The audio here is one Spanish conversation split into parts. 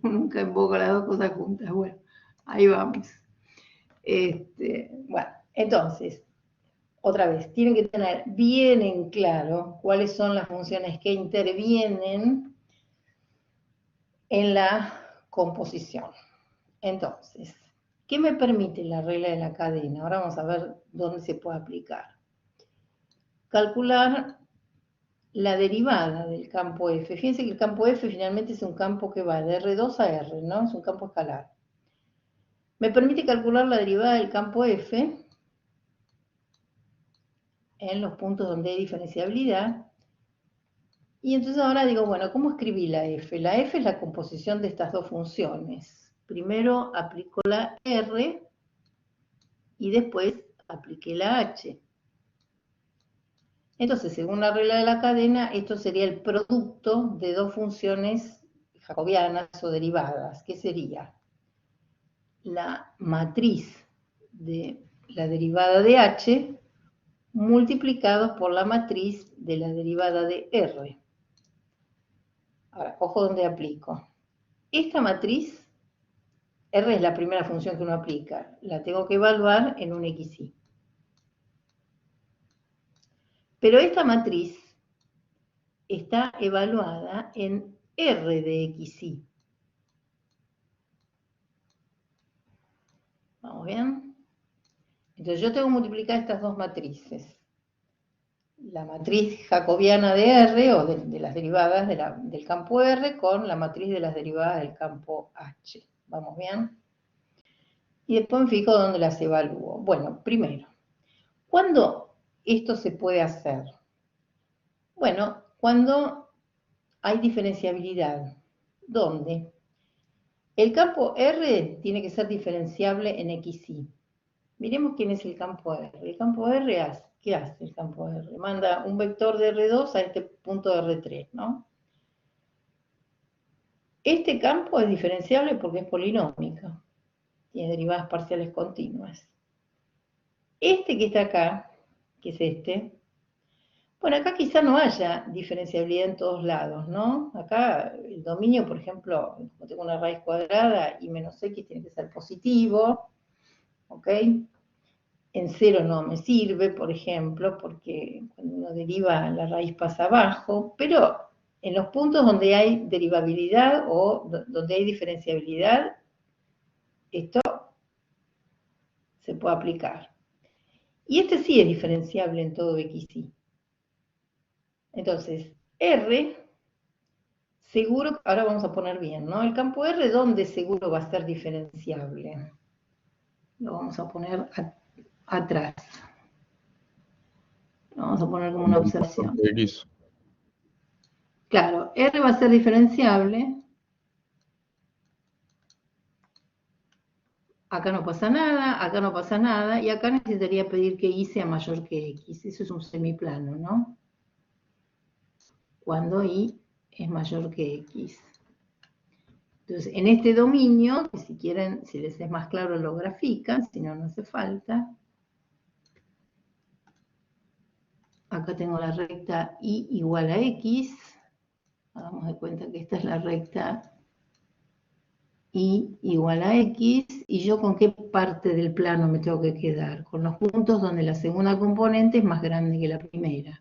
Nunca invoco las dos cosas juntas. Bueno, ahí vamos. Bueno, entonces, otra vez, tienen que tener bien en claro cuáles son las funciones que intervienen en la composición. Entonces, ¿qué me permite la regla de la cadena? Ahora vamos a ver dónde se puede aplicar. Calcular la derivada del campo F. Fíjense que el campo F finalmente es un campo que va de R2 a R, ¿no? Es un campo escalar. Me permite calcular la derivada del campo F en los puntos donde hay diferenciabilidad. Y entonces ahora digo, bueno, ¿cómo escribí la F? La F es la composición de estas dos funciones. Primero aplico la R y después apliqué la H. Entonces, según la regla de la cadena, esto sería el producto de dos funciones jacobianas o derivadas. ¿Qué sería? La matriz de la derivada de H multiplicados por la matriz de la derivada de R. Ahora, ojo donde aplico. Esta matriz, R es la primera función que uno aplica, la tengo que evaluar en un XY. Pero esta matriz está evaluada en R de XY. ¿Vamos bien? Entonces yo tengo que multiplicar estas dos matrices. La matriz jacobiana de R, o de las derivadas del campo R, con la matriz de las derivadas del campo H. ¿Vamos bien? Y después me fijo dónde las evalúo. Bueno, primero, ¿cuándo esto se puede hacer? Bueno, cuando hay diferenciabilidad. ¿Dónde? El campo R tiene que ser diferenciable en XY. Miremos quién es el campo R. El campo R, ¿qué hace el campo R? Manda un vector de R2 a este punto de R3, ¿no? Este campo es diferenciable porque es polinómico. Tiene derivadas parciales continuas. Este que está acá, que es este, bueno, acá quizá no haya diferenciabilidad en todos lados, ¿no? Acá el dominio, por ejemplo, como tengo una raíz cuadrada y menos x tiene que ser positivo, ¿ok? En cero no me sirve, por ejemplo, porque cuando uno deriva la raíz pasa abajo, pero en los puntos donde hay derivabilidad o donde hay diferenciabilidad, esto se puede aplicar. Y este sí es diferenciable en todo XY. Entonces, R, seguro, ahora vamos a poner bien, ¿no? El campo R, ¿dónde seguro va a ser diferenciable? Lo vamos a poner atrás. Lo vamos a poner como una observación. Claro, R va a ser diferenciable. Acá no pasa nada, acá no pasa nada, y acá necesitaría pedir que Y sea mayor que X. Eso es un semiplano, ¿no? Cuando Y es mayor que X. Entonces, en este dominio, que si quieren, si les es más claro, lo grafican, si no, no hace falta. Acá tengo la recta Y igual a X. Hagamos de cuenta que esta es la recta Y igual a X. ¿Y yo con qué parte del plano me tengo que quedar? Con los puntos donde la segunda componente es más grande que la primera.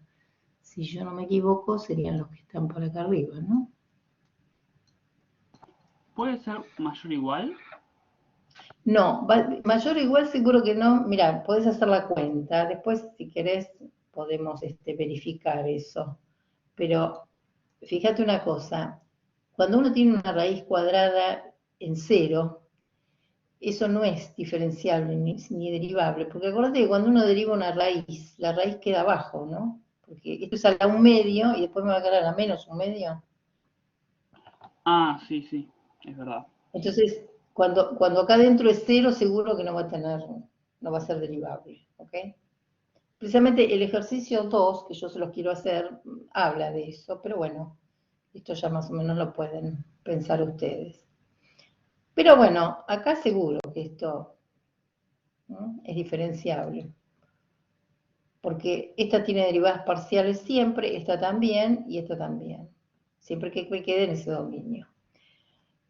Si yo no me equivoco, serían los que están por acá arriba, ¿no? ¿Puede ser mayor o igual? No, mayor o igual seguro que no. Mirá, podés hacer la cuenta. Después, si querés, podemos verificar eso. Pero fíjate una cosa. Cuando uno tiene una raíz cuadrada en cero, eso no es diferenciable ni derivable. Porque acuérdate que cuando uno deriva una raíz, la raíz queda abajo, ¿no? Porque esto es a la 1/2 y después me va a quedar a la menos 1/2. Ah, sí, sí, es verdad. Entonces, cuando acá adentro es cero, seguro que no va a ser derivable, ¿ok? Precisamente el ejercicio 2, que yo se los quiero hacer, habla de eso, pero bueno, esto ya más o menos lo pueden pensar ustedes. Pero bueno, acá seguro que esto, ¿no?, es diferenciable, porque esta tiene derivadas parciales siempre, esta también y esta también, siempre que quede en ese dominio.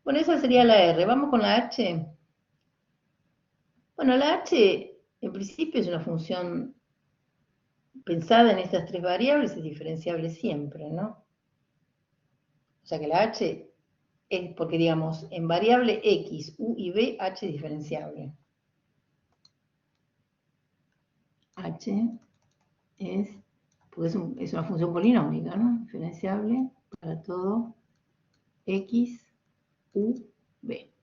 Bueno, esa sería la R. Vamos con la H. Bueno, la H en principio es una función pensada en estas tres variables, es diferenciable siempre, ¿no? O sea que la H es porque, digamos, en variable X, U y B, H es diferenciable. H es, porque es una función polinómica, ¿no? Diferenciable para todo X, U, B.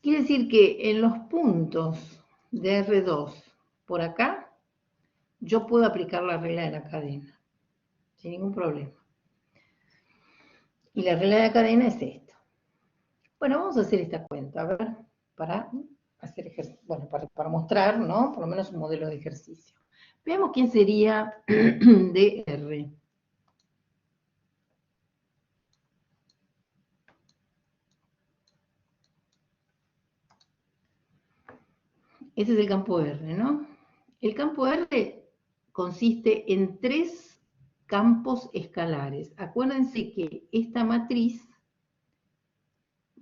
Quiere decir que en los puntos de R2 por acá, yo puedo aplicar la regla de la cadena, sin ningún problema. Y la regla de la cadena es esta. Bueno, vamos a hacer esta cuenta, a ver, para hacer bueno, para mostrar, ¿no? Por lo menos un modelo de ejercicio. Veamos quién sería DR. Ese es el campo R, ¿no? El campo R consiste en tres campos escalares. Acuérdense que esta matriz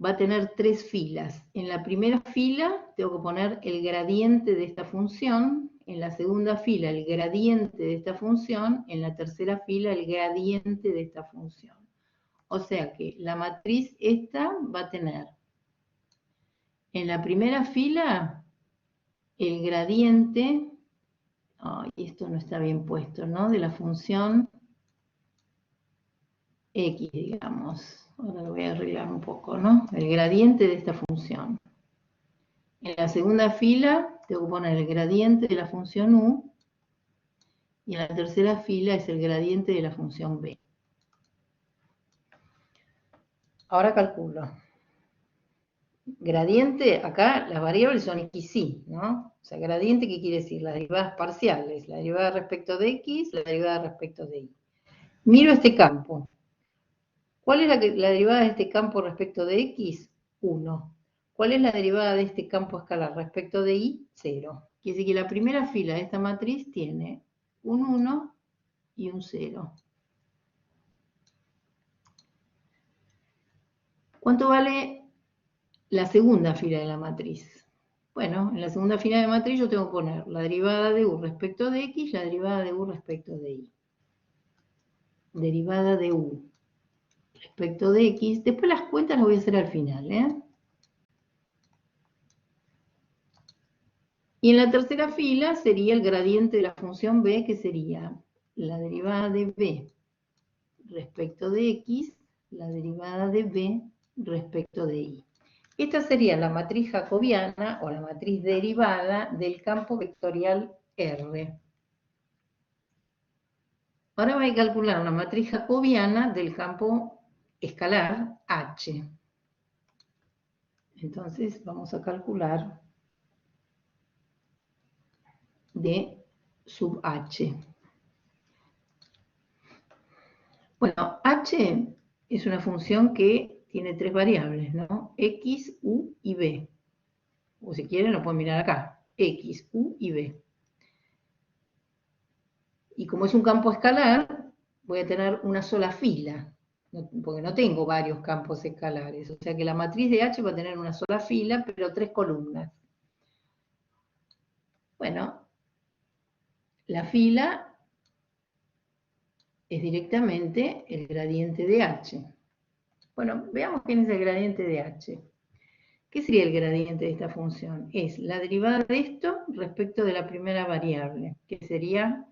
va a tener tres filas. En la primera fila tengo que poner el gradiente de esta función, en la segunda fila el gradiente de esta función, en la tercera fila el gradiente de esta función. O sea que la matriz esta va a tener en la primera fila el gradiente, esto no está bien puesto, ¿no? De la función X, digamos. Ahora lo voy a arreglar un poco, ¿no? El gradiente de esta función. En la segunda fila tengo que poner el gradiente de la función U y en la tercera fila es el gradiente de la función B. Ahora calculo. Gradiente, acá las variables son X y, ¿no? O sea, gradiente, ¿qué quiere decir? Las derivadas parciales, la derivada respecto de X, la derivada respecto de Y. Miro este campo. ¿Cuál es la derivada de este campo respecto de X? 1. ¿Cuál es la derivada de este campo escalar respecto de Y? 0. Quiere decir que la primera fila de esta matriz tiene un 1 y un 0. ¿Cuánto vale la segunda fila de la matriz? Bueno, en la segunda fila de la matriz yo tengo que poner la derivada de U respecto de X, la derivada de U respecto de Y. Derivada de U respecto de X. Después las cuentas las voy a hacer al final, ¿eh? Y en la tercera fila sería el gradiente de la función B, que sería la derivada de B respecto de X, la derivada de B respecto de Y. Esta sería la matriz jacobiana o la matriz derivada del campo vectorial R. Ahora voy a calcular una matriz jacobiana del campo escalar H. Entonces vamos a calcular de sub H. Bueno, H es una función que tiene tres variables, ¿no? X, U y B. O si quieren lo pueden mirar acá. X, U y B. Y como es un campo escalar, voy a tener una sola fila, porque no tengo varios campos escalares. O sea que la matriz de H va a tener una sola fila, pero tres columnas. Bueno, la fila es directamente el gradiente de H. Bueno, veamos quién es el gradiente de H. ¿Qué sería el gradiente de esta función? Es la derivada de esto respecto de la primera variable, que sería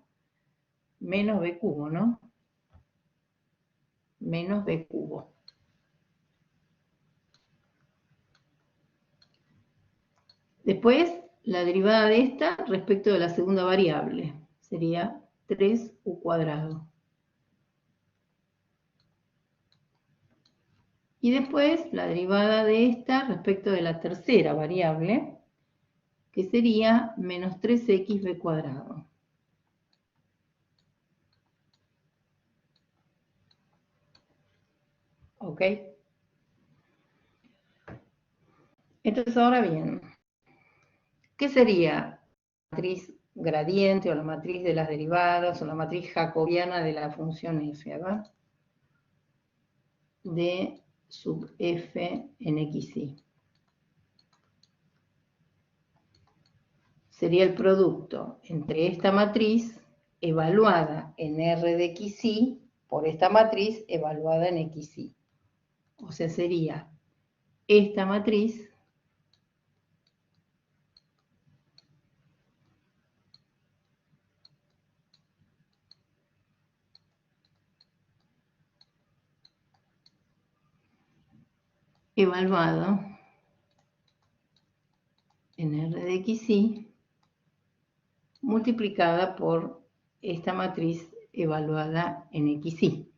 menos b cubo, ¿no? Menos b cubo. Después, la derivada de esta respecto de la segunda variable, sería 3u cuadrado. Y después, la derivada de esta respecto de la tercera variable, que sería menos 3xb cuadrado. ¿Ok? Entonces, ahora bien, ¿qué sería la matriz gradiente o la matriz de las derivadas o la matriz jacobiana de la función f, ¿verdad? De sub f en xy. Sería el producto entre esta matriz evaluada en R de xy por esta matriz evaluada en xy. O sea, sería esta matriz evaluado en R de xy multiplicada por esta matriz evaluada en xy.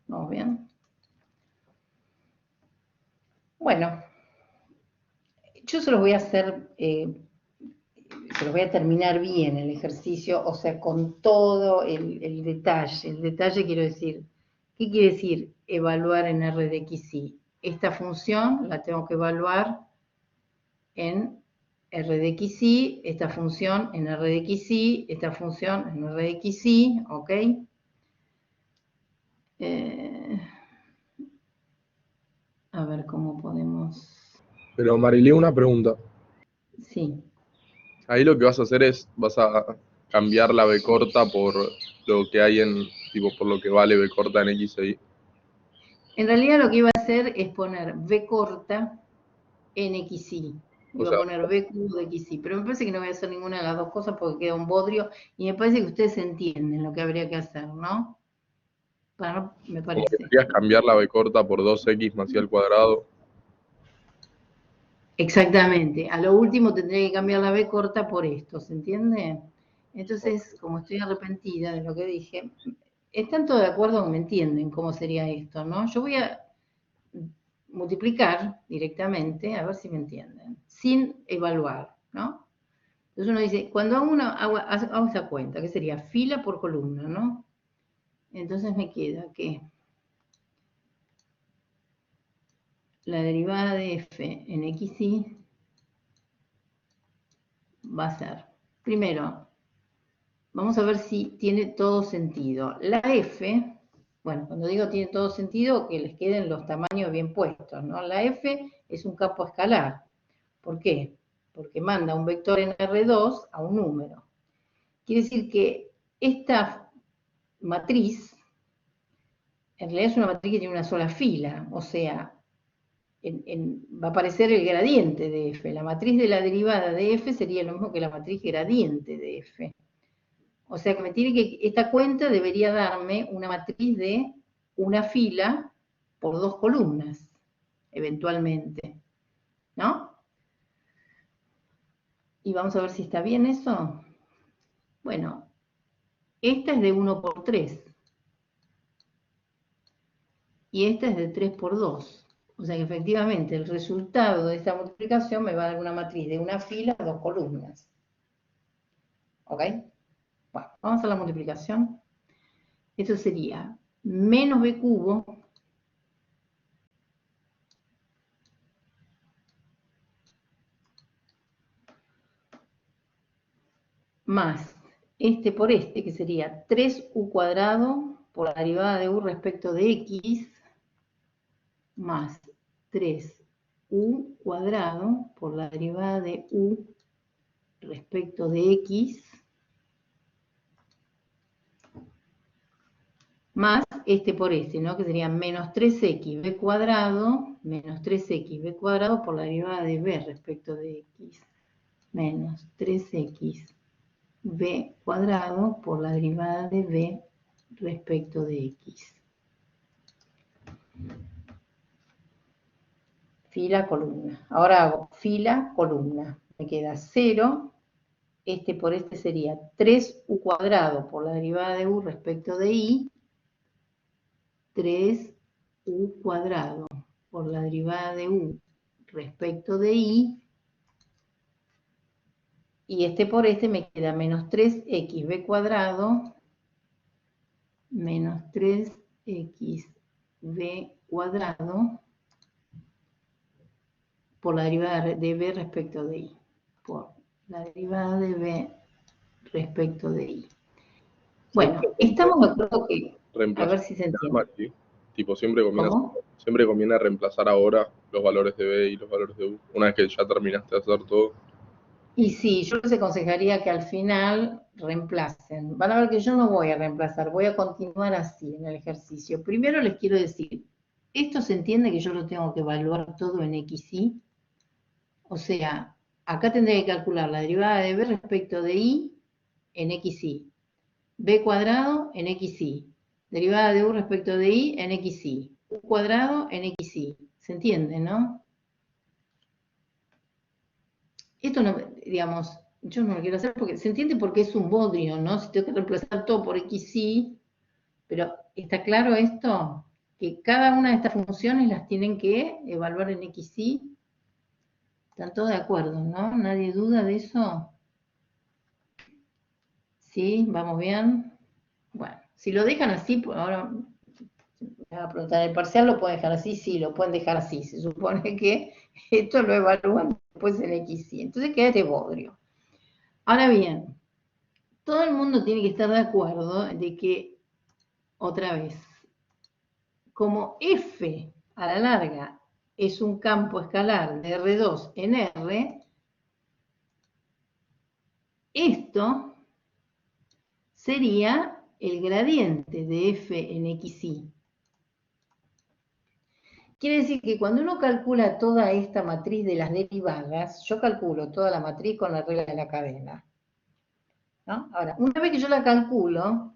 ¿Vamos bien? Bueno, yo se los voy a hacer, se los voy a terminar bien el ejercicio, o sea, con todo el detalle. El detalle quiero decir, ¿qué quiere decir evaluar en R de xy? Esta función la tengo que evaluar en R de xy, esta función en R de xy, esta función en R de xy, ¿ok? A ver cómo podemos... Pero Marilí, una pregunta. Sí. Ahí lo que vas a hacer es, vas a cambiar la B corta por lo que hay en, tipo, por lo que vale B corta en X y Y. En realidad lo que iba a hacer es poner B corta en xy. Iba a poner B cubo de xy, pero me parece que no voy a hacer ninguna de las dos cosas porque queda un bodrio y me parece que ustedes entienden lo que habría que hacer, ¿no? Bueno, me Como que parece. querías cambiar la B corta por 2x más y al cuadrado. Exactamente. A lo último tendré que cambiar la B corta por esto, ¿se entiende? Entonces, como estoy arrepentida de lo que dije, ¿están todos de acuerdo que me entienden cómo sería esto, no? Yo voy a multiplicar directamente, a ver si me entienden, sin evaluar, ¿no? Entonces uno dice, cuando hago esa cuenta, que sería fila por columna, ¿no? Entonces me queda que la derivada de f en xy va a ser, primero, vamos a ver si tiene todo sentido. La f, bueno, cuando digo tiene todo sentido, que les queden los tamaños bien puestos, ¿no? La f es un campo escalar. ¿Por qué? Porque manda un vector en R2 a un número. Quiere decir que esta matriz, en realidad es una matriz que tiene una sola fila, o sea, va a aparecer el gradiente de f. La matriz de la derivada de f sería lo mismo que la matriz gradiente de f. O sea que esta cuenta debería darme una matriz de una fila por dos columnas, eventualmente, ¿no? Y vamos a ver si está bien eso. Bueno, esta es de 1 por 3. Y esta es de 3 por 2. O sea que efectivamente el resultado de esta multiplicación me va a dar una matriz de una fila a dos columnas. ¿Ok? Bueno, vamos a la multiplicación. Eso sería menos b cubo más este por este, que sería 3u cuadrado por la derivada de u respecto de x, más 3u cuadrado por la derivada de u respecto de x, más este por este, ¿no? Que sería menos 3xb cuadrado, menos 3xb cuadrado por la derivada de b respecto de x, menos 3xb cuadrado por la derivada de b respecto de x. Fila, columna. Ahora hago fila, columna. Me queda 0. Este por este sería 3u cuadrado por la derivada de u respecto de y, 3u cuadrado por la derivada de u respecto de y, y este por este me queda menos 3xb cuadrado, menos 3xb xb cuadrado por la derivada de b respecto de y. Por la derivada de b respecto de y. Bueno, estamos de acuerdo que... A ver si se entiende. Tipo, siempre conviene reemplazar ahora los valores de b y los valores de u, una vez que ya terminaste de hacer todo. Y sí, yo les aconsejaría que al final reemplacen. Van a ver que yo no voy a reemplazar, voy a continuar así en el ejercicio. Primero les quiero decir, ¿esto se entiende que yo lo tengo que evaluar todo en xy? O sea, acá tendré que calcular la derivada de b respecto de y en xy. B cuadrado en xy. Derivada de u respecto de y en xy. U cuadrado en xy. ¿Se entiende, no? Esto no, digamos, yo no lo quiero hacer porque se entiende porque es un bodrio, ¿no? Si tengo que reemplazar todo por xy, pero ¿está claro esto? Que cada una de estas funciones las tienen que evaluar en xy. ¿Están todos de acuerdo, no? ¿Nadie duda de eso? ¿Sí? ¿Vamos bien? Bueno, si lo dejan así, pues ahora me van a preguntar, ¿el parcial lo pueden dejar así? Sí, lo pueden dejar así. Se supone que esto lo evalúan después en xy. Entonces queda este bodrio. Ahora bien, todo el mundo tiene que estar de acuerdo de que, otra vez, como f a la larga es un campo escalar de R2 en R, esto sería el gradiente de f en xy. Quiere decir que cuando uno calcula toda esta matriz de las derivadas, yo calculo toda la matriz con la regla de la cadena, ¿no? Ahora, una vez que yo la calculo,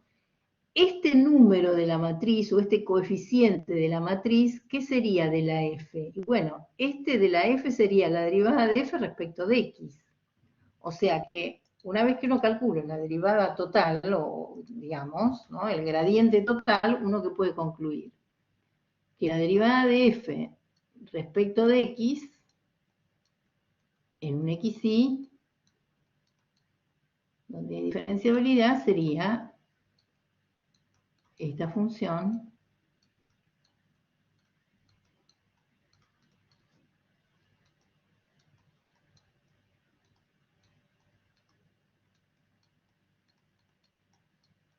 este número de la matriz o este coeficiente de la matriz, ¿qué sería de la f? Y bueno, este de la f sería la derivada de f respecto de x. O sea que una vez que uno calcula la derivada total, o digamos, ¿no?, el gradiente total, uno que puede concluir que la derivada de f respecto de x en un xy, donde hay diferenciabilidad, sería esta función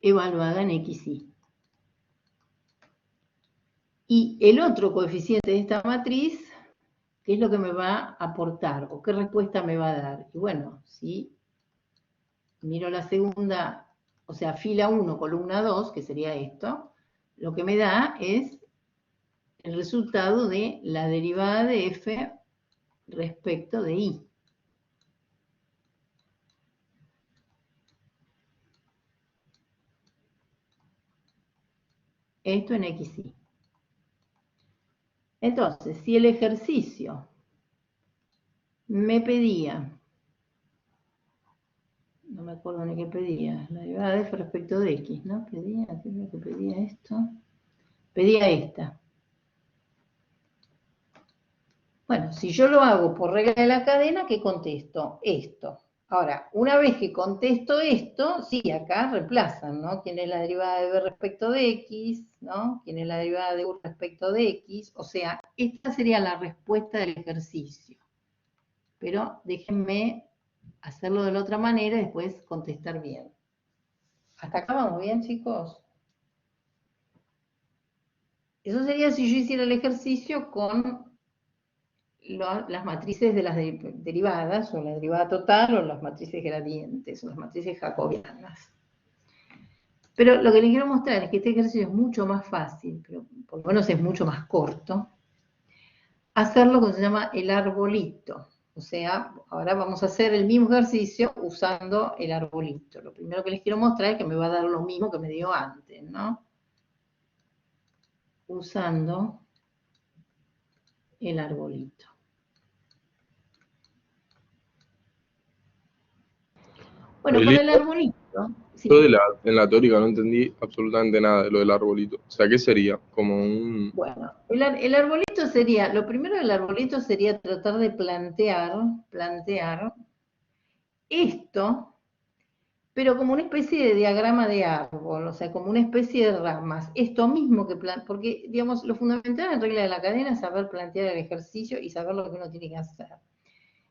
evaluada en xy. Y el otro coeficiente de esta matriz, ¿qué es lo que me va a aportar? ¿O qué respuesta me va a dar? Y bueno, si miro la segunda, o sea, fila 1, columna 2, que sería esto, lo que me da es el resultado de la derivada de f respecto de y. Esto en xy. Entonces, si el ejercicio me pedía, no me acuerdo ni qué pedía, la derivada de f respecto de x, ¿no? Pedía, ¿qué es lo que pedía esto? Pedía esta. Bueno, si yo lo hago por regla de la cadena, ¿qué contesto? Esto. Ahora, una vez que contesto esto, sí, acá reemplazan, ¿no? ¿Quién es la derivada de b respecto de x? ¿No? ¿Quién es la derivada de u respecto de x? O sea, esta sería la respuesta del ejercicio. Pero déjenme hacerlo de la otra manera y después contestar bien. ¿Hasta acá vamos bien, chicos? Eso sería si yo hiciera el ejercicio con las matrices de las derivadas, o la derivada total, o las matrices gradientes, o las matrices jacobianas. Pero lo que les quiero mostrar es que este ejercicio es mucho más fácil, pero por lo menos es mucho más corto, hacerlo con lo que se llama el arbolito. O sea, ahora vamos a hacer el mismo ejercicio usando el arbolito. Lo primero que les quiero mostrar es que me va a dar lo mismo que me dio antes, ¿no? Usando el arbolito. Bueno, con el arbolito... Sí. Yo en la teórica no entendí absolutamente nada de lo del arbolito. O sea, ¿qué sería? Como un... Bueno, el arbolito sería, lo primero del arbolito sería tratar de plantear esto pero como una especie de diagrama de árbol, o sea, como una especie de ramas. Esto mismo que porque, digamos, lo fundamental en regla de la cadena es saber plantear el ejercicio y saber lo que uno tiene que hacer.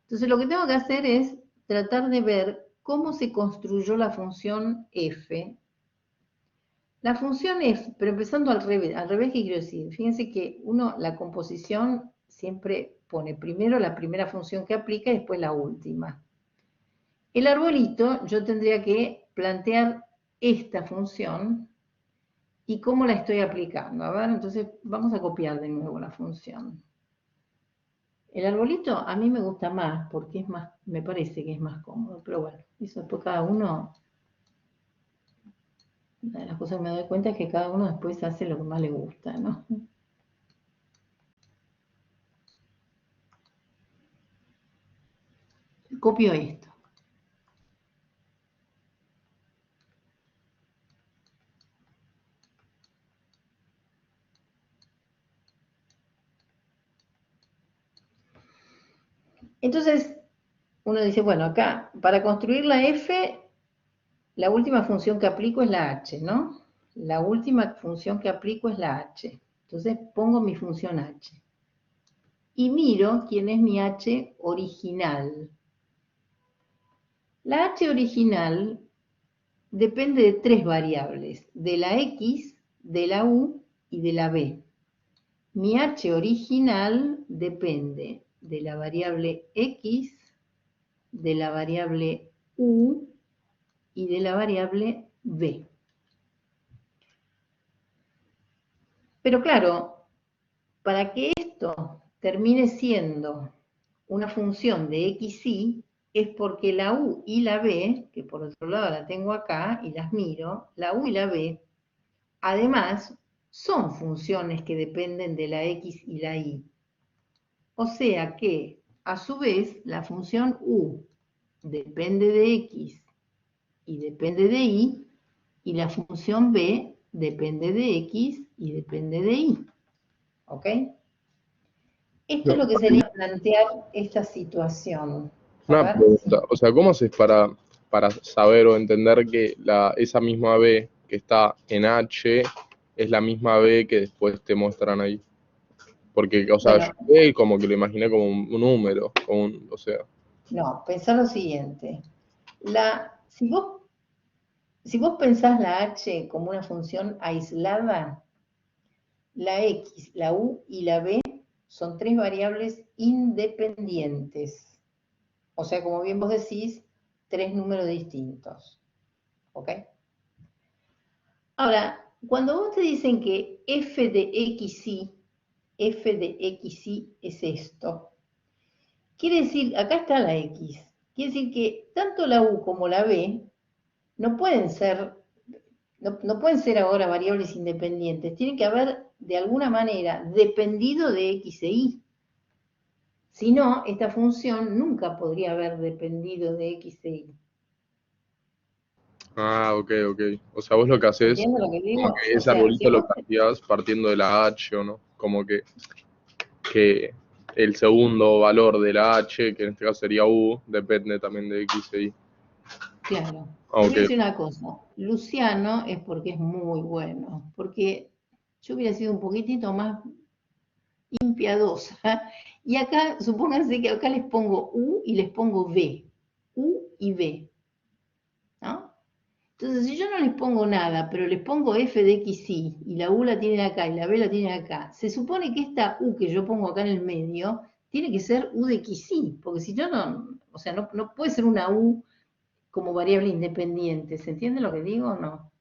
Entonces, lo que tengo que hacer es tratar de ver cómo se construyó la función f. La función f, pero empezando al revés, ¿qué quiero decir? Fíjense que uno, la composición siempre pone primero la primera función que aplica y después la última. El arbolito, yo tendría que plantear esta función y cómo la estoy aplicando. A ver, entonces vamos a copiar de nuevo la función. El arbolito a mí me gusta más porque es más, me parece que es más cómodo, pero bueno, eso después cada uno, una de las cosas que me doy cuenta es que cada uno después hace lo que más le gusta, ¿no? Copio esto. Entonces, uno dice, bueno, acá, para construir la f, la última función que aplico es la h, ¿no? La última función que aplico es la h. Entonces pongo mi función h. Y miro quién es mi h original. La h original depende de tres variables, de la x, de la u y de la b. Mi h original depende de la variable x, de la variable u y de la variable b. Pero claro, para que esto termine siendo una función de x, y, es porque la u y la b, que por otro lado la tengo acá y las miro, la u y la b, además, son funciones que dependen de la x y la y. O sea que, a su vez, la función u depende de x y depende de y, y la función b depende de x y depende de y. ¿Ok? Esto es lo que sería plantear esta situación. A Una ver, pregunta, sí. o sea, ¿cómo haces para saber o entender que esa misma B que está en H es la misma B que después te muestran ahí? Porque, o sea, yo Bueno, B como que lo imaginé como un número, o sea, no, pensá lo siguiente. Si vos pensás la h como una función aislada, la x, la u y la b son tres variables independientes. O sea, como bien vos decís, tres números distintos. ¿Ok? Ahora, cuando vos te dicen que f de xy es esto, quiere decir, acá está la x, quiere decir que tanto la u como la b no pueden ser, no pueden ser ahora variables independientes, tienen que haber de alguna manera dependido de x e y. Si no, esta función nunca podría haber dependido de x e y. ok, ok. O sea, vos lo que haces, ¿Entiendes lo que como digo? que O ese sea, si arbolito lo vos planteás partiendo de la H, ¿o no? Como que el segundo valor de la H, que en este caso sería U, depende también de X e Y. claro, Ah, te ok. voy a decir una cosa. Luciano es porque es muy bueno, porque yo hubiera sido un poquitito más impiadosa. Y acá, supónganse que acá les pongo U y les pongo V. U y V. ¿No? Entonces, si yo no les pongo nada, pero les pongo f de x, y la u la tienen acá y la b la tienen acá, se supone que esta u que yo pongo acá en el medio tiene que ser u de x, porque si yo no, o sea, no puede ser una u como variable independiente. ¿Se entiende lo que digo o no?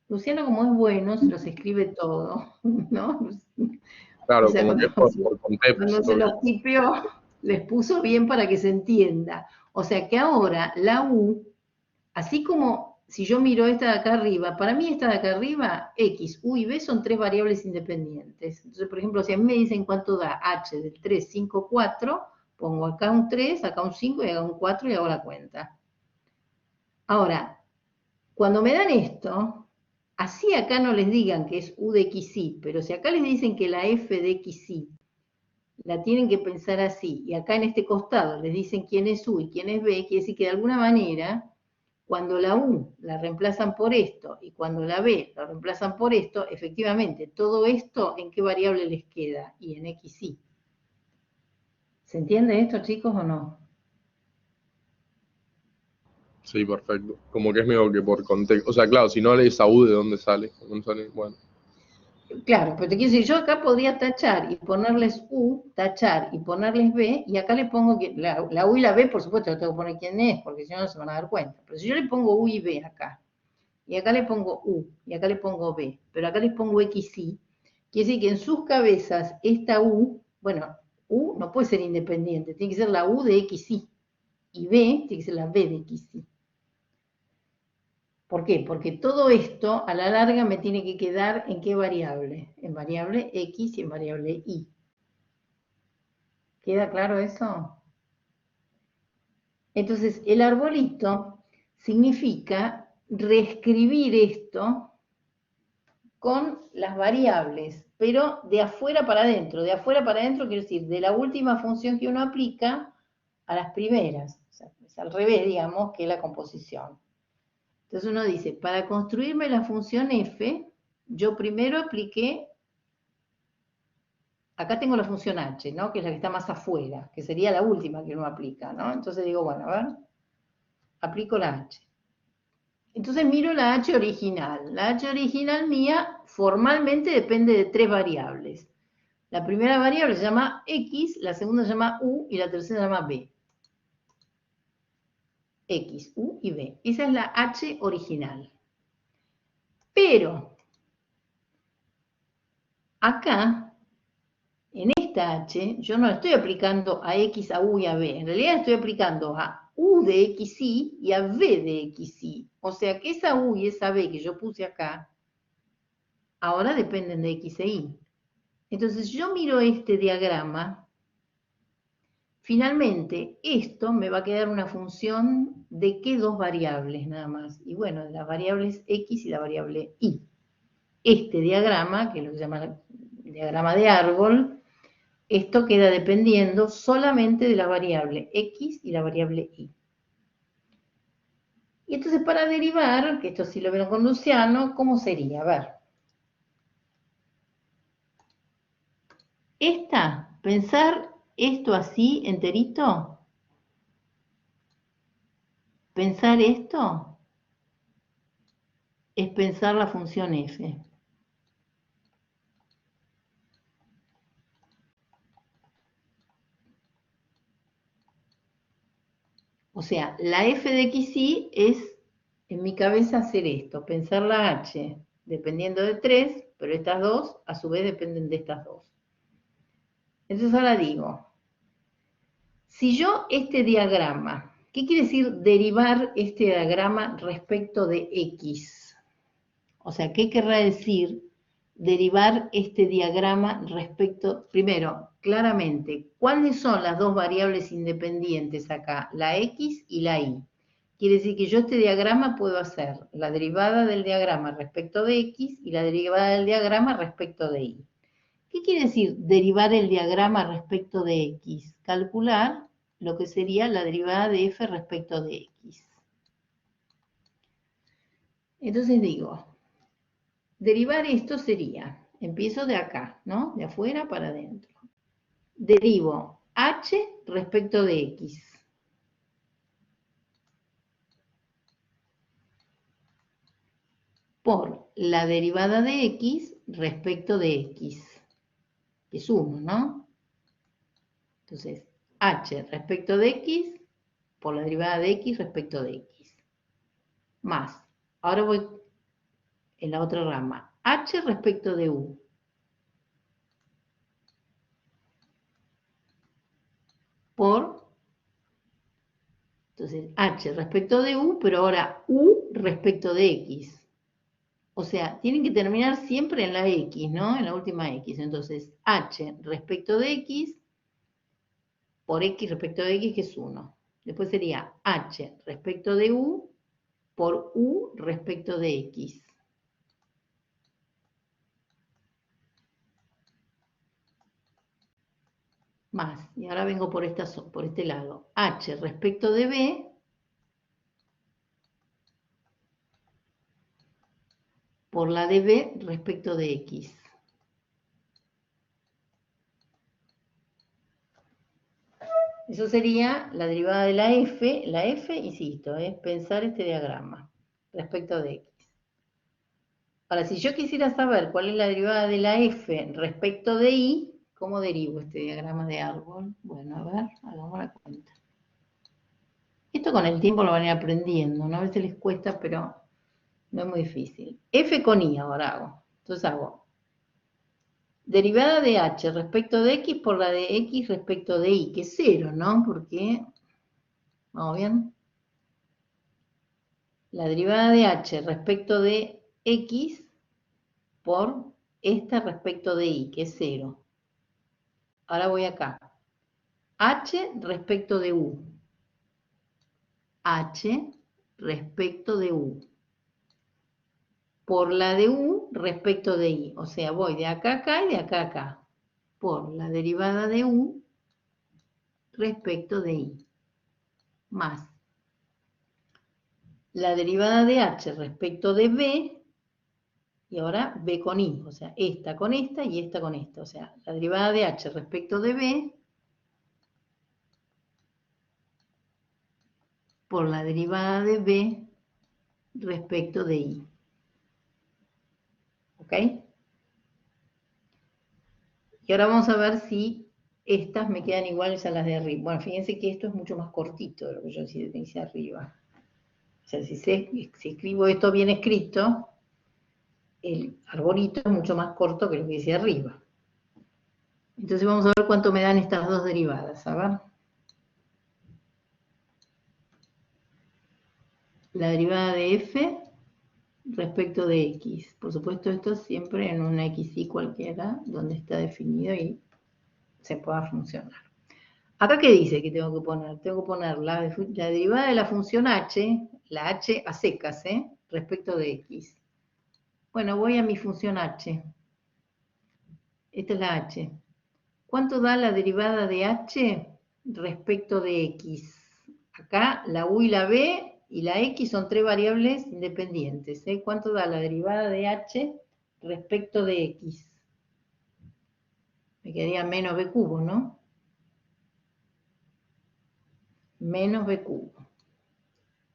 Luciano, como es bueno, se los escribe todo, ¿no? O Claro, sea, como que es por cuando contexto. se los tipeó, les puso bien para que se entienda. O sea que ahora la u, así como si yo miro esta de acá arriba, para mí esta de acá arriba, x, u y b son tres variables independientes. Entonces, por ejemplo, si a mí me dicen cuánto da h del 3, 5, 4, pongo acá un 3, acá un 5 y acá un 4 y hago la cuenta. Ahora, cuando me dan esto, así acá no les digan que es u de xy, pero si acá les dicen que la f de xy la tienen que pensar así, y acá en este costado les dicen quién es u y quién es b, quiere decir que de alguna manera Cuando la U la reemplazan por esto y cuando la B la reemplazan por esto, efectivamente, todo esto, ¿en qué variable les queda? Y en XY. ¿Se entiende esto, chicos, o no? Sí, perfecto. Como que es medio que por contexto. O sea, claro, si no lees a U, ¿de dónde sale? ¿Dónde sale? Bueno, Claro, pero te quiero decir, yo acá podría tachar y ponerles U, tachar y ponerles B, y acá le pongo que la U y la B, por supuesto, le tengo que poner quién es, porque si no, no se van a dar cuenta. Pero si yo le pongo U y B acá, y acá le pongo U, y acá le pongo B, pero acá les pongo XY, quiere decir que en sus cabezas esta U, bueno, U no puede ser independiente, tiene que ser la U de XY, y B tiene que ser la B de XY. ¿Por qué? Porque todo esto a la larga me tiene que quedar ¿en qué variable? En variable X y en variable Y. ¿Queda claro eso? Entonces, el arbolito significa reescribir esto con las variables, pero de afuera para adentro. De afuera para adentro quiere decir de la última función que uno aplica a las primeras. O sea, es al revés, digamos, que la composición. Entonces uno dice, para construirme la función f, yo primero apliqué, acá tengo la función h, ¿no? Que es la que está más afuera, que sería la última que uno aplica, ¿no? Entonces digo, bueno, a ver, aplico la h. Entonces miro la h original. La h original mía formalmente depende de 3 variables. La primera variable se llama x, la segunda se llama u y la tercera se llama b. X, u y b. Esa es la h original. Pero acá, en esta h, yo no estoy aplicando a x, a u y a b. En realidad estoy aplicando a u de xy y a b de xy. O sea que esa u y esa b que yo puse acá, ahora dependen de x e y. Entonces yo miro este diagrama, finalmente esto me va a quedar una función de qué dos variables nada más. Y bueno, de las variables x y la variable y. Este diagrama, que lo que se llama diagrama de árbol, esto queda dependiendo solamente de la variable x y la variable y. Y entonces para derivar, que esto sí lo vieron con Luciano, ¿cómo sería? A ver. Pensar esto así, enterito. Pensar esto es pensar la función f. O sea, la f de xy es, en mi cabeza, hacer esto, pensar la h dependiendo de 3, pero estas dos, a su vez, dependen de estas dos. Entonces ahora digo, si yo este diagrama, ¿qué quiere decir derivar este diagrama respecto de x? O sea, ¿qué querrá decir derivar este diagrama respecto, primero, claramente, ¿cuáles son las dos variables independientes acá? La x y la y. Quiere decir que yo este diagrama puedo hacer la derivada del diagrama respecto de x y la derivada del diagrama respecto de y. ¿Qué quiere decir derivar el diagrama respecto de x? Calcular lo que sería la derivada de f respecto de x. Entonces digo, derivar esto sería, empiezo de acá, ¿no? De afuera para adentro. Derivo h respecto de x. Por la derivada de x respecto de x, que es 1, ¿no? Entonces, h respecto de x por la derivada de x respecto de x. Más, ahora voy en la otra rama, h respecto de u. Por, entonces, h respecto de u, pero ahora u respecto de x. O sea, tienen que terminar siempre en la x, ¿no? En la última x. Entonces, h respecto de x por x respecto de x, que es 1. Después sería h respecto de u por u respecto de x. Más, y ahora vengo por este lado. H respecto de b por la de b respecto de x. Eso sería la derivada de la f. La f, insisto, es pensar este diagrama respecto de x. Ahora, si yo quisiera saber cuál es la derivada de la f respecto de y, ¿cómo derivo este diagrama de árbol? Bueno, a ver, hagamos la cuenta. Esto con el tiempo lo van a ir aprendiendo, ¿no? A veces les cuesta, pero no es muy difícil. F con y ahora hago. Entonces hago derivada de h respecto de x por la de x respecto de y, que es 0, ¿no? Porque, ¿vamos bien? La derivada de h respecto de x por esta respecto de y, que es 0. Ahora voy acá. H respecto de u. H respecto de u. Por la de u respecto de y. O sea, voy de acá a acá y de acá a acá. Por la derivada de u respecto de y. Más la derivada de h respecto de b. Y ahora b con i. O sea, esta con esta y esta con esta. O sea, la derivada de h respecto de b por la derivada de b respecto de i. ¿Ok? Y ahora vamos a ver si estas me quedan iguales a las de arriba. Bueno, fíjense que esto es mucho más cortito de lo que yo hice arriba. O sea, si escribo esto bien escrito, el arbolito es mucho más corto que lo que hice arriba. Entonces vamos a ver cuánto me dan estas dos derivadas. A ver. La derivada de f respecto de x. Por supuesto, esto siempre en una xy cualquiera, donde está definido y se pueda funcionar. ¿Acá qué dice que tengo que poner? Tengo que poner la derivada de la función h, la h a secas, respecto de x. Bueno, voy a mi función h. Esta es la h. ¿Cuánto da la derivada de h respecto de x? Acá la u y la b y la x son tres variables independientes. ¿Cuánto da la derivada de h respecto de x? Me quedaría menos b cubo, ¿no? Menos b cubo.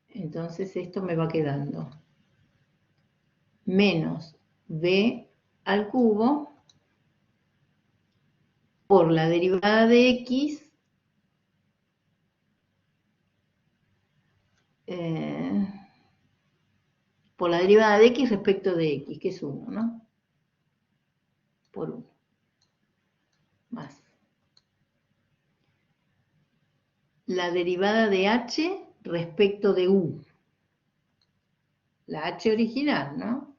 Entonces esto me va quedando menos b al cubo por la derivada de x por la derivada de x respecto de x, que es 1, ¿no? Por 1. Más. La derivada de h respecto de u. La h original, ¿no?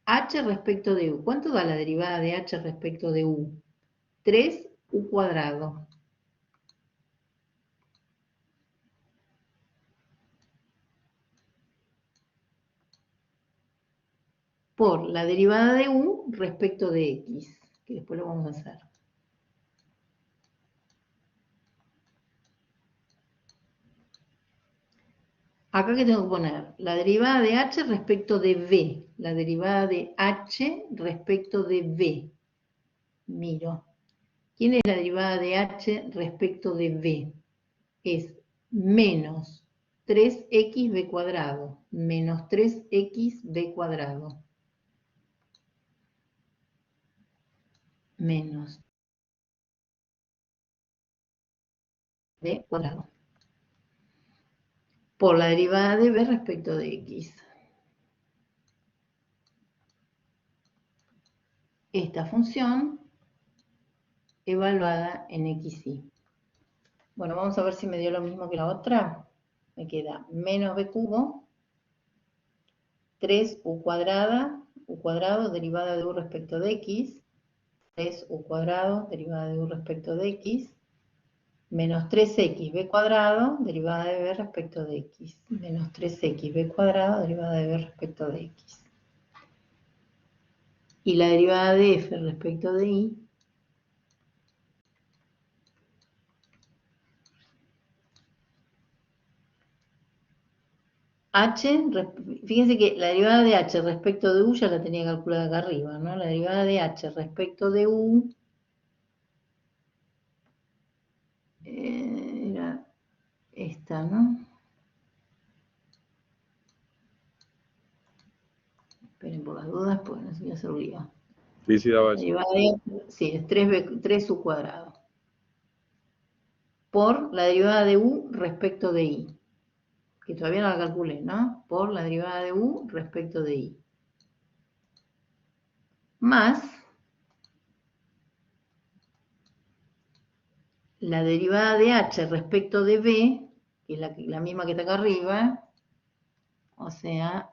H respecto de u. ¿Cuánto da la derivada de h respecto de u? 3u cuadrado. Por la derivada de u respecto de x, que después lo vamos a hacer. Acá que tengo que poner la derivada de h respecto de b, la derivada de h respecto de b. Miro. ¿Quién es la derivada de h respecto de b? Es menos 3xb cuadrado, menos 3xb cuadrado. Menos b cuadrado. Por la derivada de b respecto de x. Esta función evaluada en xy. Bueno, vamos a ver si me dio lo mismo que la otra. Me queda menos b cubo, 3u cuadrada, u cuadrado, derivada de u respecto de x, 3u cuadrado, derivada de u respecto de x, menos 3xb cuadrado, derivada de b respecto de x, menos 3xb cuadrado, derivada de b respecto de x. Y la derivada de f respecto de y fíjense que la derivada de h respecto de u ya la tenía calculada acá arriba, ¿no? La derivada de h respecto de u era esta, ¿no? Esperen por las dudas, pues no se me hace lío. Sí, sí, daba La eso. derivada de h, sí, es 3u cuadrado. Por la derivada de u respecto de i. Que todavía no la calculé, ¿no? Por la derivada de u respecto de i. Más la derivada de h respecto de b, que es la misma que está acá arriba, o sea,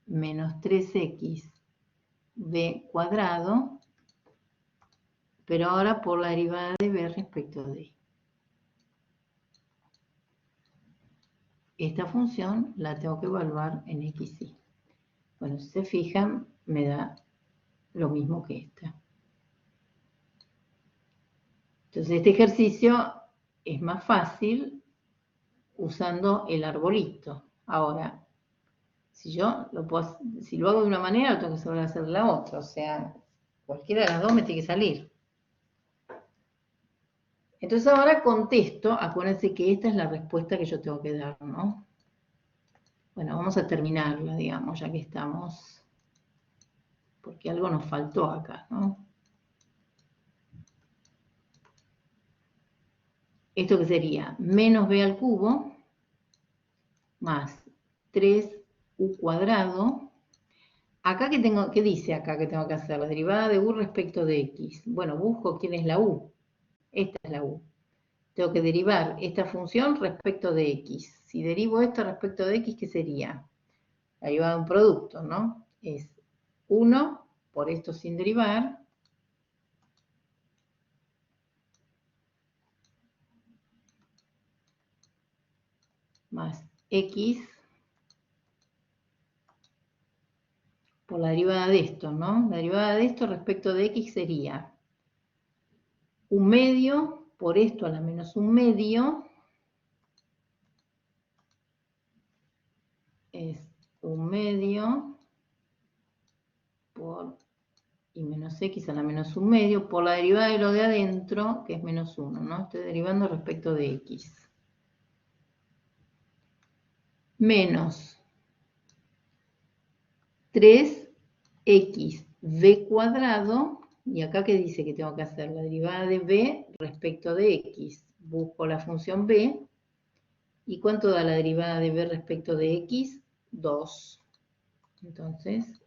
menos 3x b cuadrado, pero ahora por la derivada de b respecto de i. Esta función la tengo que evaluar en x, y. Bueno, si se fijan, me da lo mismo que esta. Entonces, este ejercicio es más fácil usando el arbolito. Ahora, si lo hago de una manera, lo tengo que saber hacer de la otra. O sea, cualquiera de las dos me tiene que salir. Entonces ahora contesto, acuérdense que esta es la respuesta que yo tengo que dar, ¿no? Bueno, vamos a terminarla, digamos, ya que estamos, porque algo nos faltó acá, ¿no? ¿Esto qué sería? Menos b al cubo más 3u cuadrado. Acá ¿qué dice acá que tengo que hacer? La derivada de u respecto de x. Bueno, busco quién es la u. Esta es la u. Tengo que derivar esta función respecto de x. Si derivo esto respecto de x, ¿qué sería? La derivada de un producto, ¿no? Es 1 por esto sin derivar, más x por la derivada de esto, ¿no? La derivada de esto respecto de x sería 1/2 por esto a la menos 1/2 es 1/2 por y menos x a la menos 1/2 por la derivada de lo de adentro, que es menos 1, ¿no? Estoy derivando respecto de x. Menos 3x b cuadrado, y acá ¿qué dice que tengo que hacer? La derivada de b respecto de x. Busco la función b, ¿y cuánto da la derivada de b respecto de x? 2. Entonces,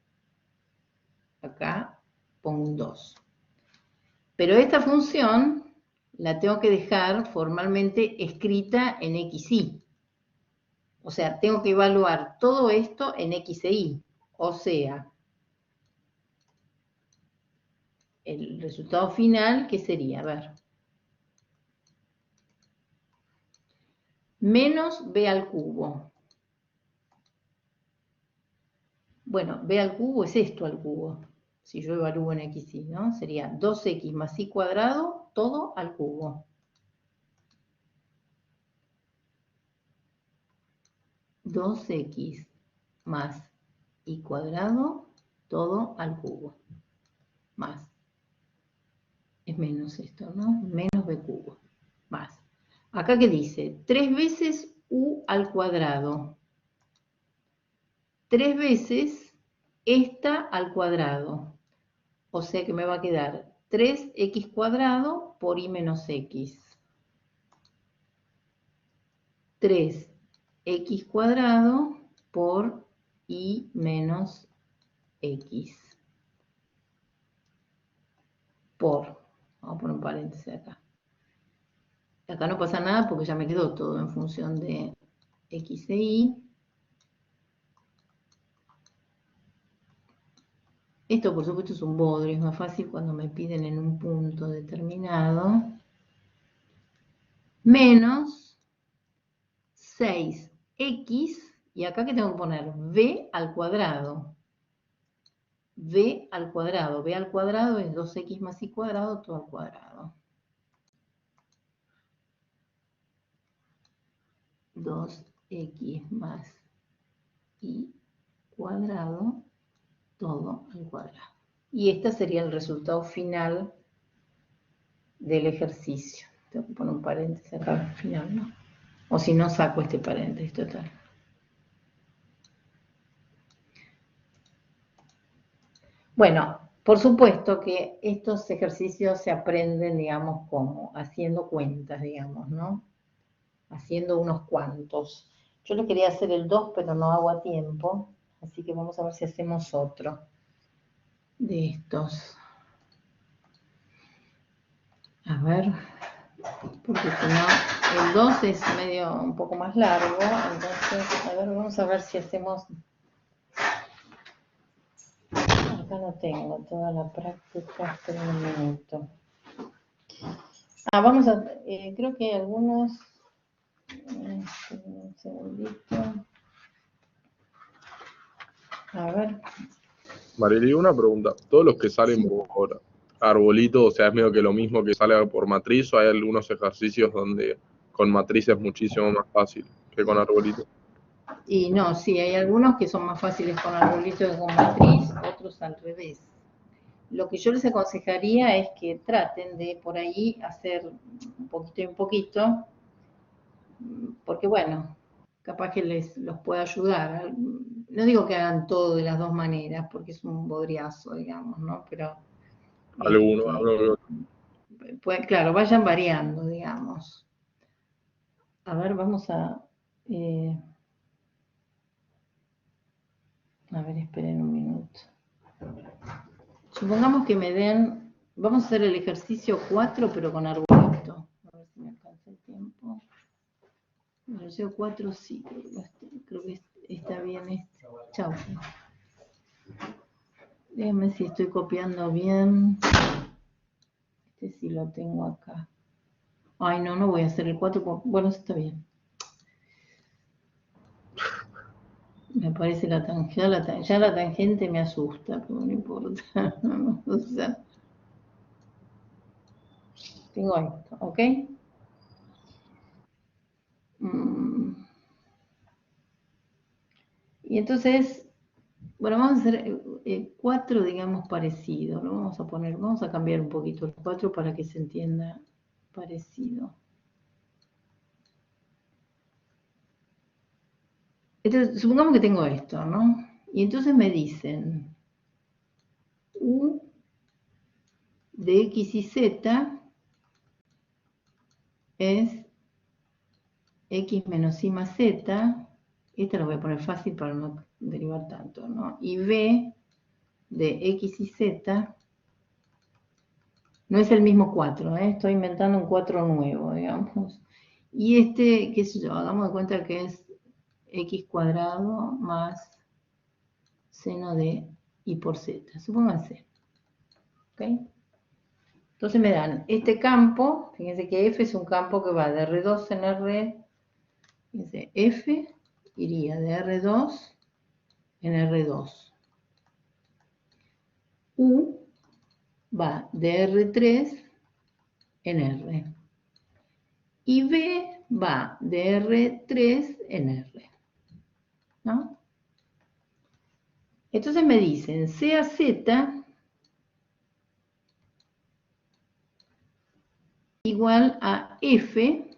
acá pongo un 2. Pero esta función la tengo que dejar formalmente escrita en x, y. O sea, tengo que evaluar todo esto en x e y. O sea, el resultado final, ¿qué sería? A ver. Menos b al cubo. Bueno, b al cubo es esto al cubo. Si yo evalúo en x, y, ¿no? Sería 2x más y cuadrado, todo al cubo. 2x más y cuadrado, todo al cubo. Más. Es menos esto, ¿no? Menos b cubo. Más. Acá ¿qué dice? 3 veces u al cuadrado. 3 veces esta al cuadrado. O sea que me va a quedar 3x cuadrado por y menos x. 3x cuadrado por y menos x. Por. Vamos a poner un paréntesis acá. Acá no pasa nada porque ya me quedó todo en función de x e y. Esto, por supuesto, es un bodrio. Es más fácil cuando me piden en un punto determinado. Menos 6x. Y acá ¿qué tengo que poner? B al cuadrado. B al cuadrado. B al cuadrado es 2x más y cuadrado, todo al cuadrado. 2x más y cuadrado todo al cuadrado. Y este sería el resultado final del ejercicio. Tengo que poner un paréntesis acá al final, ¿no? O si no, saco este paréntesis total. Bueno, por supuesto que estos ejercicios se aprenden, digamos, como haciendo cuentas, digamos, ¿no? Haciendo unos cuantos. Yo le quería hacer el 2, pero no hago a tiempo, así que vamos a ver si hacemos otro de estos. A ver, porque si no, el 2 es medio un poco más largo, entonces, a ver, vamos a ver si hacemos... Acá no tengo toda la práctica, espera un minuto. Vamos a, creo que algunos... un segundito. A ver. Marily, una pregunta. ¿Todos los que salen por arbolito, o sea, es medio que lo mismo que sale por matriz, o hay algunos ejercicios donde con matriz es muchísimo más fácil que con arbolito? Y no, sí, hay algunos que son más fáciles con arbolito que con matriz, otros al revés. Lo que yo les aconsejaría es que traten de por ahí hacer un poquito y un poquito, porque bueno, capaz que los pueda ayudar. No digo que hagan todo de las dos maneras, porque es un bodriazo, digamos, ¿no? Pero Algunos. pues, claro, vayan variando, digamos. A ver, vamos a... a ver, esperen un minuto. Supongamos que me den... Vamos a hacer el ejercicio 4, pero con arbolito. A ver si me alcanza el tiempo. El ejercicio 4 sí, creo que está bien este. Chau. Déjenme si estoy copiando bien. Este sí lo tengo acá. Ay, no, no voy a hacer el 4. Bueno, está bien. Me parece la tangente. Ya la tangente me asusta, pero no importa. O sea, tengo esto, ¿ok? Y entonces, bueno, vamos a hacer 4, digamos, parecido. Lo vamos a poner, vamos a cambiar un poquito el 4 para que se entienda parecido. Entonces, supongamos que tengo esto, ¿no? Y entonces me dicen U de X y Z es X menos Y más Z. Esta lo voy a poner fácil para no derivar tanto, ¿no? Y B de X y Z no es el mismo 4, ¿eh? Estoy inventando un 4 nuevo, digamos. Y este, qué sé yo, hagamos de cuenta que es X cuadrado más seno de Y por Z. Supónganse. ¿Ok? Entonces me dan este campo, fíjense que F es un campo que va de R2 en R, fíjense, F iría de R2 en R2. U va de R3 en R. Y B va de R3 en R. ¿No? Entonces me dicen C a Z igual a F.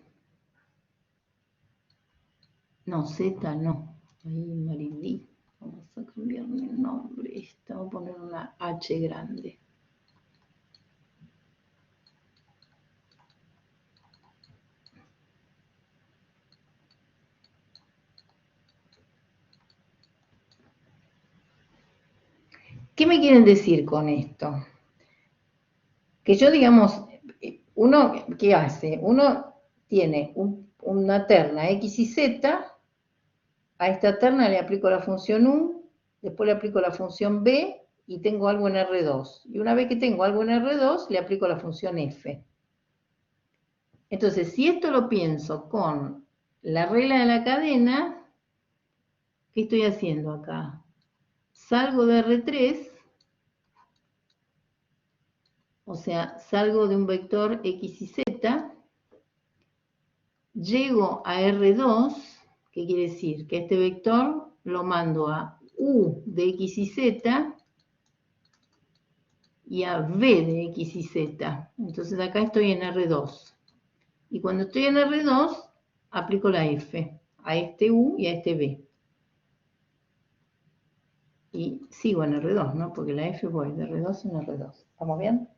No, Z no. Ahí Marily. Vamos a cambiarle el nombre. Vamos a poner una H grande. ¿Qué me quieren decir con esto? Que yo, digamos, uno, ¿qué hace? Uno tiene una terna X y Z, a esta terna le aplico la función U, después le aplico la función B y tengo algo en R2. Y una vez que tengo algo en R2, le aplico la función F. Entonces, si esto lo pienso con la regla de la cadena, ¿qué estoy haciendo acá? Salgo de R3, o sea, salgo de un vector X y Z, llego a R2, ¿qué quiere decir? Que este vector lo mando a U de X y Z y a V de X y Z. Entonces acá estoy en R2. Y cuando estoy en R2, aplico la F a este U y a este V. Y sigo en R2, ¿no? Porque la F voy de R2 en R2. ¿Estamos bien?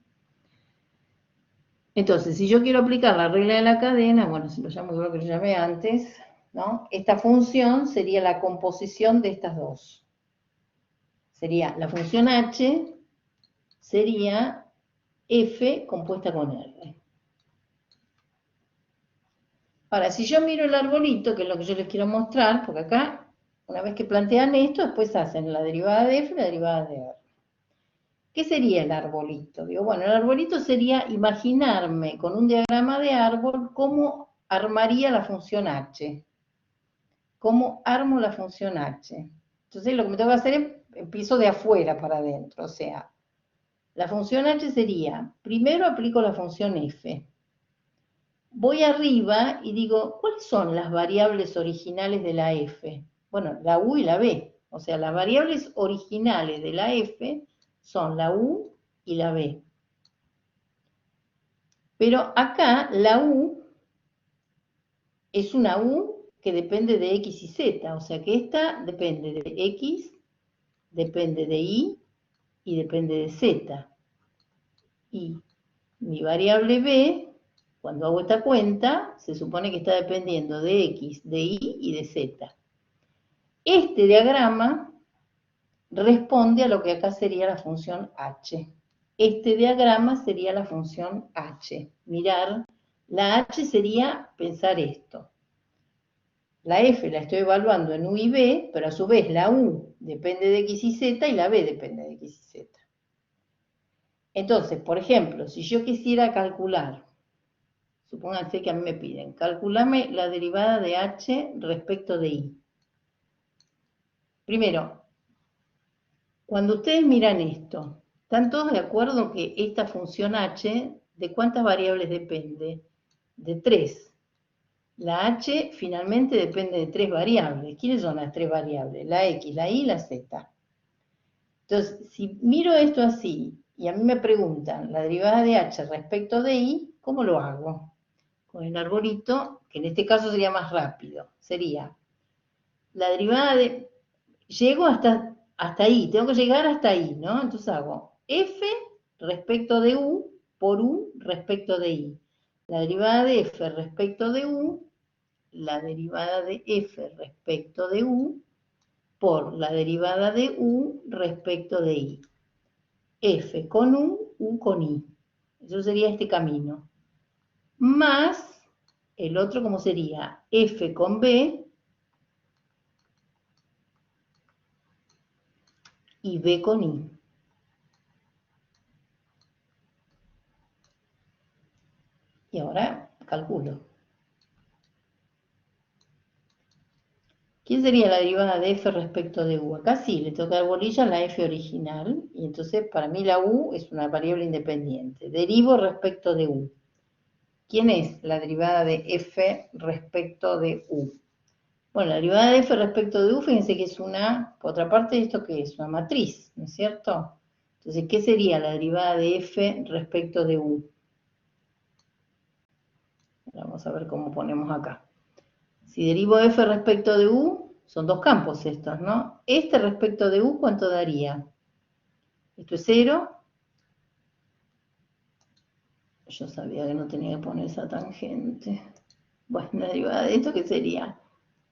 Entonces, si yo quiero aplicar la regla de la cadena, bueno, si lo llamo igual que lo llamé antes, ¿no? Esta función sería la composición de estas dos. Sería la función h, sería f compuesta con r. Ahora, si yo miro el arbolito, que es lo que yo les quiero mostrar, porque acá, una vez que plantean esto, después hacen la derivada de f y la derivada de r. ¿Qué sería el arbolito? Digo, bueno, el arbolito sería imaginarme con un diagrama de árbol cómo armaría la función h. ¿Cómo armo la función h? Entonces lo que me tengo que hacer es, empiezo de afuera para adentro, o sea, la función h sería, primero aplico la función f. Voy arriba y digo, ¿cuáles son las variables originales de la f? Bueno, la u y la b. O sea, las variables originales de la f son la u y la b. Pero acá la u es una u que depende de x y z. O sea que esta depende de x, depende de y depende de z. Y mi variable b, cuando hago esta cuenta, se supone que está dependiendo de x, de y y de z. Este diagrama responde a lo que acá sería la función h. Este diagrama sería la función h. Mirar, la h sería pensar esto. La f la estoy evaluando en u y b, pero a su vez la u depende de x y z y la b depende de x y z. Entonces, por ejemplo, si yo quisiera calcular, supónganse que a mí me piden, calculame la derivada de h respecto de y. Primero, cuando ustedes miran esto, ¿están todos de acuerdo que esta función h, de cuántas variables depende? De 3. La h finalmente depende de 3 variables. ¿Quiénes son las 3 variables? La x, la y y la z. Entonces, si miro esto así, y a mí me preguntan la derivada de h respecto de y, ¿cómo lo hago? Con el arbolito, que en este caso sería más rápido. Sería la derivada de... Llego hasta ahí, tengo que llegar hasta ahí, ¿no? Entonces hago f respecto de u por u respecto de y. La derivada de f respecto de u, la derivada de f respecto de u, por la derivada de u respecto de y. F con u con i. Eso sería este camino. Más el otro, ¿cómo sería? F con b y b con i. Y ahora calculo. ¿Quién sería la derivada de f respecto de u? Acá sí, le toca dar bolilla a la f original, y entonces para mí la u es una variable independiente. Derivo respecto de u. ¿Quién es la derivada de f respecto de u? Bueno, la derivada de f respecto de u, fíjense que es una, por otra parte, ¿esto qué es? Una matriz, ¿no es cierto? Entonces, ¿qué sería la derivada de f respecto de u? Vamos a ver cómo ponemos acá. Si derivo f respecto de u, son dos campos estos, ¿no? Este respecto de u, ¿cuánto daría? Esto es 0. Yo sabía que no tenía que poner esa tangente. Bueno, la derivada de esto, ¿qué sería?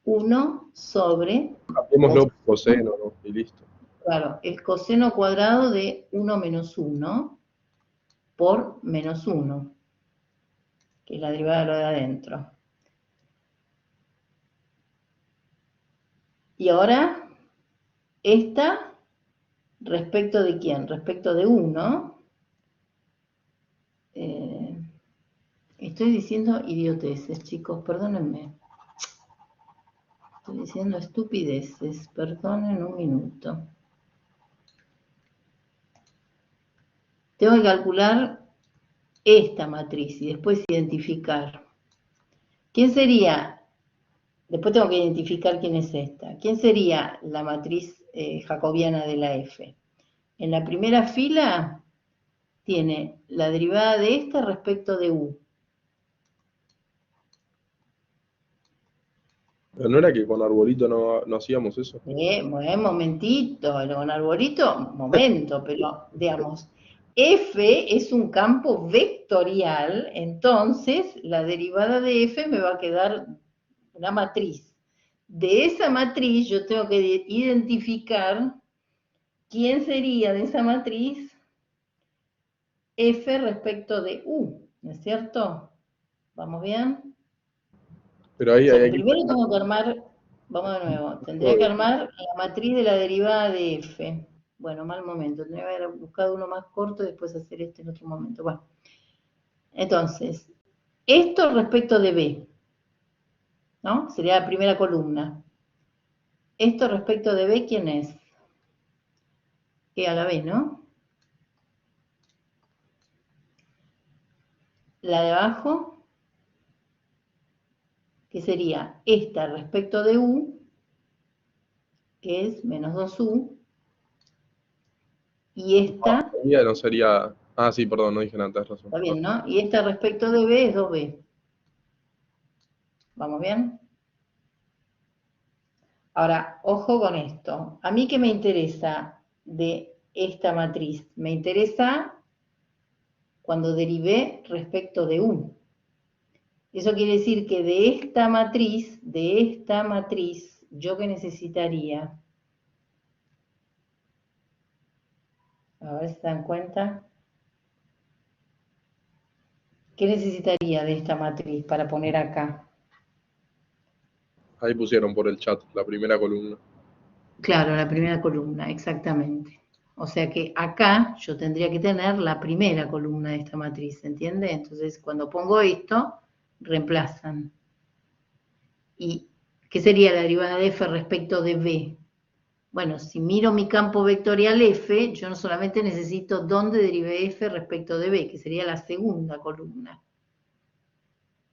1 sobre... Cambiémoslo por coseno, ¿no? Y listo. Claro, el coseno cuadrado de 1 menos 1 por menos 1, que es la derivada de lo de adentro. Y ahora, esta, ¿respecto de quién? Respecto de 1. Estoy diciendo idioteces, chicos, perdónenme. Estoy diciendo estupideces, perdonen un minuto. Tengo que calcular esta matriz y después identificar. ¿Quién sería Después tengo que identificar quién es esta. ¿Quién sería la matriz jacobiana de la F? En la primera fila tiene la derivada de esta respecto de U. Pero no era que con arbolito no hacíamos eso. Momentito, con arbolito, momento, pero digamos, F es un campo vectorial, entonces la derivada de F me va a quedar una matriz. De esa matriz yo tengo que identificar quién sería de esa matriz F respecto de U, ¿no es cierto? ¿Vamos bien? Pero ahí O sea que hay que... primero tengo que armar, vamos de nuevo, tendría que armar la matriz de la derivada de F. Bueno, mal momento, tendría que haber buscado uno más corto y después hacer este en otro momento. Bueno, entonces, esto respecto de B, ¿no? Sería la primera columna. Esto respecto de B, ¿quién es? E a la B, ¿no? La de abajo, que sería esta respecto de U, que es menos 2U, y esta, No sería... Ah, sí, perdón, no dije nada, tenés razón. está bien, ¿no? Y esta respecto de B es 2B. ¿Vamos bien? Ahora, ojo con esto. ¿A mí qué me interesa de esta matriz? Me interesa cuando derivé respecto de U. Eso quiere decir que de esta matriz, ¿yo qué necesitaría? A ver si se dan cuenta. ¿Qué necesitaría de esta matriz para poner acá? Ahí pusieron por el chat la primera columna. Claro, la primera columna, exactamente. O sea que acá yo tendría que tener la primera columna de esta matriz, ¿se entiende? Entonces, cuando pongo esto, reemplazan. ¿Y qué sería la derivada de F respecto de B? Bueno, si miro mi campo vectorial F, yo no solamente necesito dónde derive F respecto de B, que sería la segunda columna.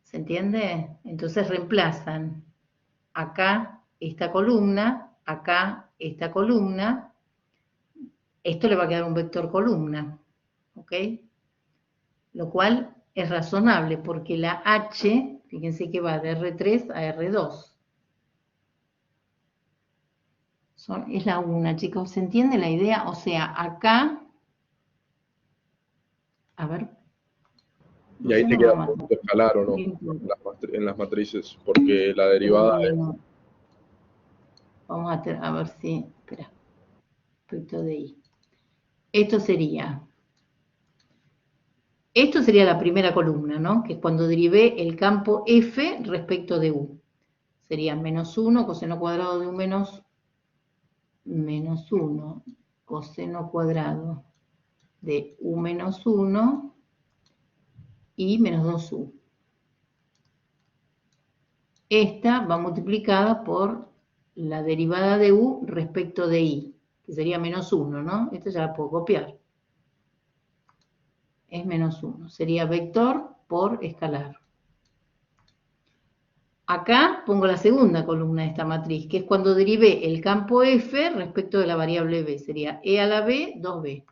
¿Se entiende? Entonces reemplazan acá esta columna, acá esta columna. Esto le va a quedar un vector columna, ¿ok? Lo cual es razonable porque la H, fíjense que va de R3 a R2. Es la una, chicos, ¿se entiende la idea? O sea, acá, a ver. Y ahí te queda un punto escalar o no, en las matrices, porque la derivada es... Vamos a ver si, espera, respecto de I. Esto sería la primera columna, ¿no? Que es cuando derivé el campo F respecto de U. Sería menos 1, coseno cuadrado de U menos 1, coseno cuadrado de U menos 1 y menos 2U. Esta va multiplicada por la derivada de U respecto de I, que sería menos 1, ¿no? Esta ya la puedo copiar. Es menos 1. Sería vector por escalar. Acá pongo la segunda columna de esta matriz, que es cuando derivé el campo F respecto de la variable B. Sería E a la B, 2B.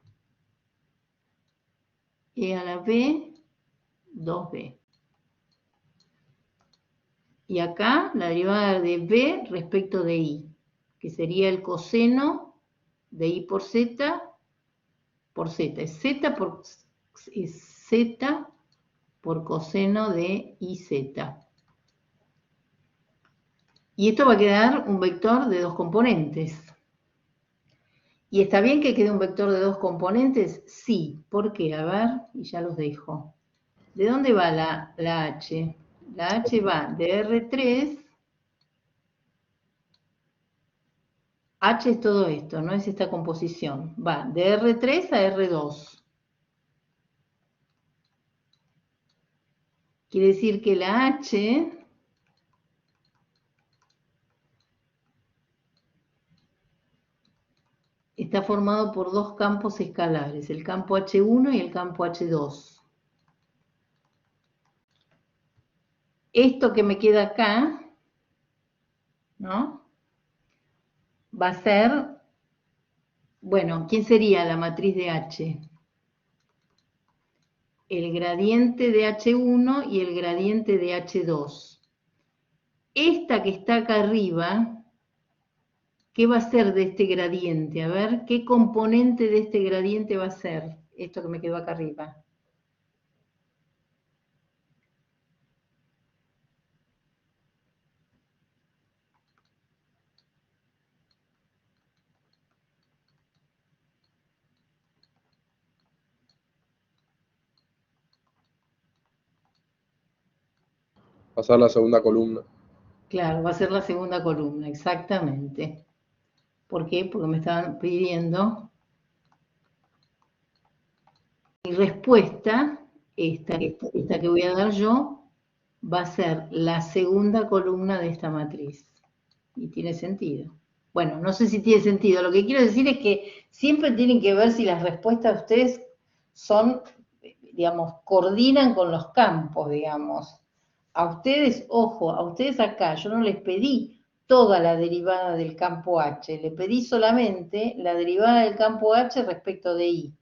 E a la B, 2B. Y acá la derivada de B respecto de I, que sería el coseno de I por Z. Es Z por coseno de IZ. Y esto va a quedar un vector de dos componentes. ¿Y está bien que quede un vector de dos componentes? Sí. ¿Por qué? A ver, y ya los dejo. ¿De dónde va la H? La H va de R3. H es todo esto, no es esta composición. Va de R3 a R2. Quiere decir que la H está formado por dos campos escalares, el campo H1 y el campo H2. Esto que me queda acá ¿no? Va a ser, bueno, ¿quién sería la matriz de H? El gradiente de H1 y el gradiente de H2. Esta que está acá arriba, ¿qué va a ser de este gradiente? A ver, ¿qué componente de este gradiente va a ser? Esto que me quedó acá arriba. Pasar la segunda columna. Claro, va a ser la segunda columna, exactamente. ¿Por qué? Porque me estaban pidiendo mi respuesta, esta que voy a dar yo, va a ser la segunda columna de esta matriz. Y tiene sentido. Bueno, no sé si tiene sentido. Lo que quiero decir es que siempre tienen que ver si las respuestas de ustedes son, digamos, coordinan con los campos, digamos. A ustedes, ojo, a ustedes acá, yo no les pedí toda la derivada del campo H, le pedí solamente la derivada del campo H respecto de I.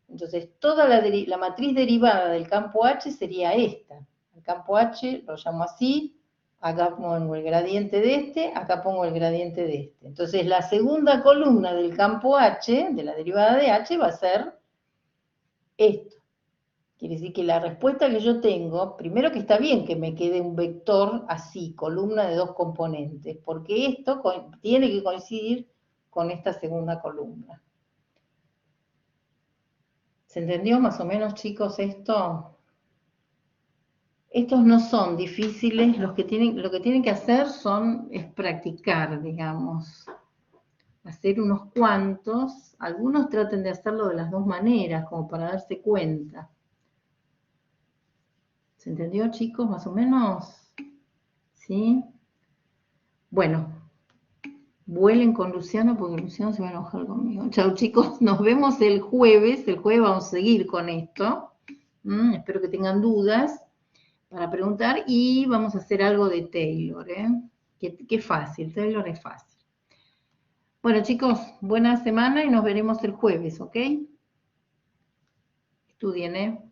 Entonces, toda la matriz derivada del campo H sería esta. El campo H lo llamo así, acá pongo el gradiente de este, acá pongo el gradiente de este. Entonces, la segunda columna del campo H, de la derivada de H, va a ser esto. Quiere decir que la respuesta que yo tengo, primero que está bien que me quede un vector así, columna de dos componentes, porque esto tiene que coincidir con esta segunda columna. ¿Se entendió más o menos, chicos, esto? Estos no son difíciles, lo que tienen que hacer es practicar, digamos. Hacer unos cuantos, algunos traten de hacerlo de las dos maneras, como para darse cuenta. ¿Se entendió, chicos, más o menos? ¿Sí? Bueno, vuelen con Luciano porque Luciano se va a enojar conmigo. Chau, chicos, nos vemos el jueves vamos a seguir con esto. Espero que tengan dudas para preguntar y vamos a hacer algo de Taylor, Qué fácil, Taylor es fácil. Bueno, chicos, buena semana y nos veremos el jueves, ¿ok? Estudien,